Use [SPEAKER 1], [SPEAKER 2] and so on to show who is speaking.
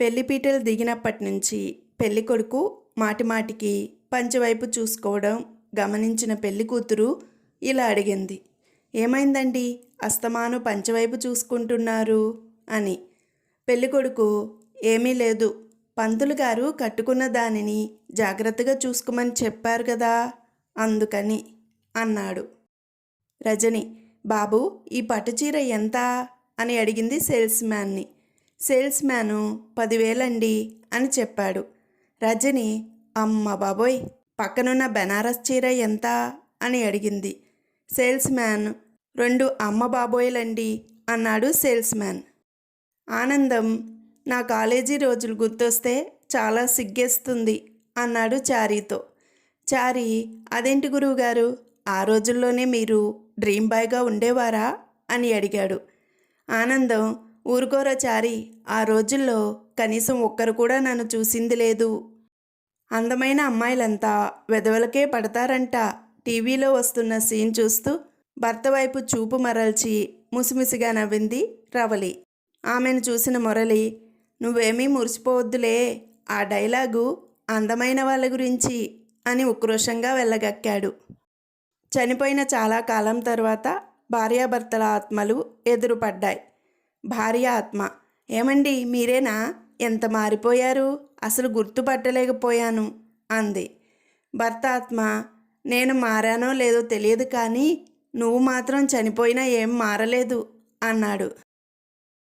[SPEAKER 1] పెళ్లిపీటలు దిగినప్పటి నుంచి పెళ్ళికొడుకు మాటిమాటికి పంచవైపు చూసుకోవడం గమనించిన పెళ్ళికూతురు ఇలా అడిగింది. ఏమైందండి, అస్తమాను పంచవైపు చూసుకుంటున్నారు అని. పెళ్ళికొడుకు ఏమీ లేదు, పంతులు గారు కట్టుకున్న దానిని జాగ్రత్తగా చూసుకోమని చెప్పారు కదా, అందుకని అన్నాడు. రజని, బాబు ఈ పట్టుచీర ఎంత అని అడిగింది సేల్స్ మ్యాన్ని. సేల్స్ మ్యాను 10,000 అని చెప్పాడు. రజని, అమ్మ బాబోయ్, పక్కనున్న బెనారస్ చీర ఎంత అని అడిగింది. సేల్స్ మ్యాన్ 2 అమ్మ బాబోయ్లండి అన్నాడు సేల్స్ మ్యాన్. ఆనందం, నా కాలేజీ రోజులు గుర్తొస్తే చాలా సిగ్గేస్తుంది అన్నాడు చారీతో. చారీ, అదేంటి గురువుగారు, ఆ రోజుల్లోనే మీరు డ్రీమ్ బాయ్గా ఉండేవారా అని అడిగాడు. ఆనందం, ఊరుకోరా చారీ, ఆ రోజుల్లో కనీసం ఒక్కరు కూడా నన్ను చూసింది లేదు. అందమైన అమ్మాయిలంతా వెధవలకే పడతారంట. టీవీలో వస్తున్న సీన్ చూస్తూ భర్త వైపు చూపు మరల్చి ముసిముసిగా నవ్వింది రవలి. ఆమెను చూసిన మురళి, నువ్వేమీ మురిసిపోవద్దులే, ఆ డైలాగు అందమైన వాళ్ళ గురించి అని ఉక్రోషంగా వెళ్ళగక్కాడు. చనిపోయిన చాలా కాలం తర్వాత భార్యాభర్తల ఆత్మలు ఎదురుపడ్డాయి. భార్య ఆత్మ, ఏమండి మీరేనా, ఎంత మారిపోయారు, అసలు గుర్తుపట్టలేకపోయాను అంది. భర్త ఆత్మ, నేను మారానో లేదో తెలియదు కానీ నువ్వు మాత్రం చనిపోయినా ఏం మారలేదు అన్నాడు.